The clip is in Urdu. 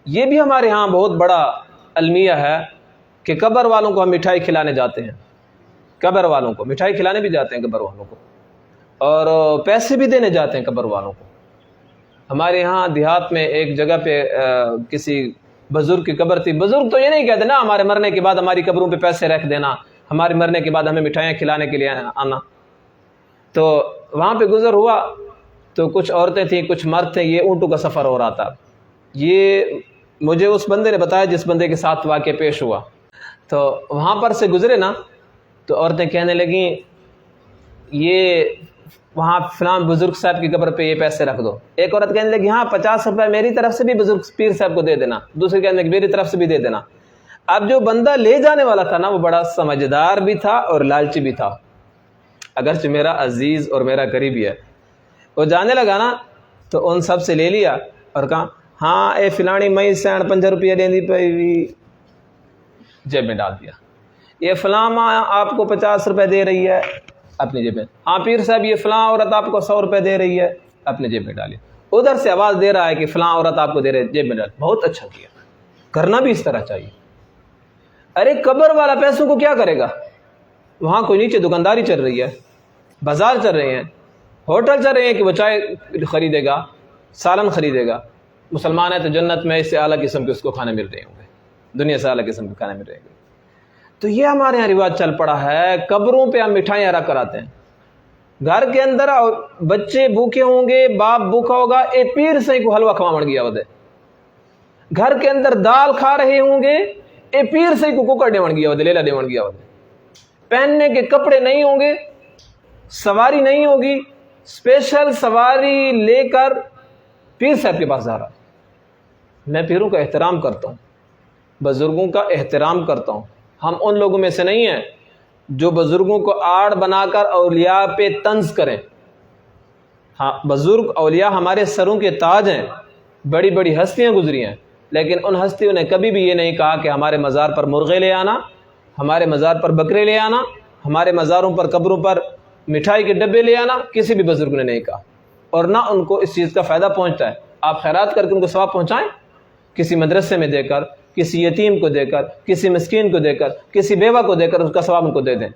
یہ بھی ہمارے ہاں بہت بڑا المیہ ہے کہ قبر والوں کو ہم مٹھائی کھلانے جاتے ہیں، قبر والوں کو مٹھائی کھلانے بھی جاتے ہیں قبر والوں کو، اور پیسے بھی دینے جاتے ہیں قبر والوں کو۔ ہمارے ہاں دیہات میں ایک جگہ پہ کسی بزرگ کی قبر تھی۔ بزرگ تو یہ نہیں کہتے نا ہمارے مرنے کے بعد ہماری قبروں پہ پیسے رکھ دینا، ہمارے مرنے کے بعد ہمیں مٹھائیاں کھلانے کے لیے آنا۔ تو وہاں پہ گزر ہوا تو کچھ عورتیں تھیں، کچھ مرد تھے، یہ اونٹوں کا سفر ہو رہا تھا۔ یہ مجھے اس بندے نے بتایا جس بندے کے ساتھ واقعہ پیش ہوا۔ تو وہاں پر سے گزرے نا تو عورتیں کہنے لگیں یہ وہاں فلاں بزرگ صاحب کی قبر پہ یہ پیسے رکھ دو۔ ایک عورت کہنے لگی ہاں 50 روپے میری طرف سے بھی بزرگ پیر صاحب کو دے دینا، دوسری کہنے لگی میری طرف سے بھی دے دینا۔ اب جو بندہ لے جانے والا تھا نا وہ بڑا سمجھدار بھی تھا اور لالچی بھی تھا، اگرچہ میرا عزیز اور میرا قریبی ہے۔ وہ جانے لگا نا تو ان سب سے لے لیا اور کہا ہاں اے فلانی میں 50 روپیہ دینی پئی، جیب میں ڈال دیا۔ یہ فلاں ماں آپ کو 50 روپے دے رہی ہے، اپنی جیب میں۔ ہاں پیر صاحب یہ فلاں عورت آپ کو 100 روپے دے رہی ہے، اپنے جیب میں ڈالیے۔ ادھر سے آواز دے رہا ہے کہ فلاں عورت آپ کو دے رہی ہے، جیب میں ڈال۔ بہت اچھا کیا، کرنا بھی اس طرح چاہیے۔ ارے قبر والا پیسوں کو کیا کرے گا؟ وہاں کوئی نیچے دکانداری چل رہی ہے، بازار چل رہے ہیں، ہوٹل چل رہے ہیں کہ وہ چائے خریدے گا، سالن خریدے گا۔ مسلمان ہے تو جنت میں اس سے اعلیٰ قسم کے اس کو کھانے مل رہے ہوں گے، دنیا سے اعلیٰ قسم کے کھانے مل رہے ہوں گے۔ تو یہ ہمارے یہاں رواج چل پڑا ہے، قبروں پہ ہم مٹھائیاں رکھ کر آتے ہیں۔ گھر کے اندر بچے بھوکے ہوں گے، باپ بھوکا ہوگا، اے پیر سے کو حلوہ کھوا مڑ گیا ودے۔ گھر کے اندر دال کھا رہے ہوں گے، اے پیر سے کو کوکر ڈیون گیا ودے، لیلا ڈیون گیا ودے۔ پہننے کے کپڑے نہیں ہوں گے، سواری نہیں ہوگی، اسپیشل سواری لے کر پیر صاحب کے پاس جا رہا۔ میں پیروں کا احترام کرتا ہوں، بزرگوں کا احترام کرتا ہوں۔ ہم ان لوگوں میں سے نہیں ہیں جو بزرگوں کو آڑ بنا کر اولیاء پہ طنز کریں۔ ہاں بزرگ اولیاء ہمارے سروں کے تاج ہیں، بڑی بڑی ہستیاں گزری ہیں، لیکن ان ہستیوں نے کبھی بھی یہ نہیں کہا کہ ہمارے مزار پر مرغے لے آنا، ہمارے مزار پر بکرے لے آنا، ہمارے مزاروں پر قبروں پر مٹھائی کے ڈبے لے آنا، کسی بھی بزرگ نے نہیں کہا۔ اور نہ ان کو اس چیز کا فائدہ پہنچتا ہے۔ آپ خیرات کر کے ان کو ثواب پہنچائیں، کسی مدرسے میں دے کر، کسی یتیم کو دے کر، کسی مسکین کو دے کر، کسی بیوہ کو دے کر اس کا ثواب ان کو دے دیں۔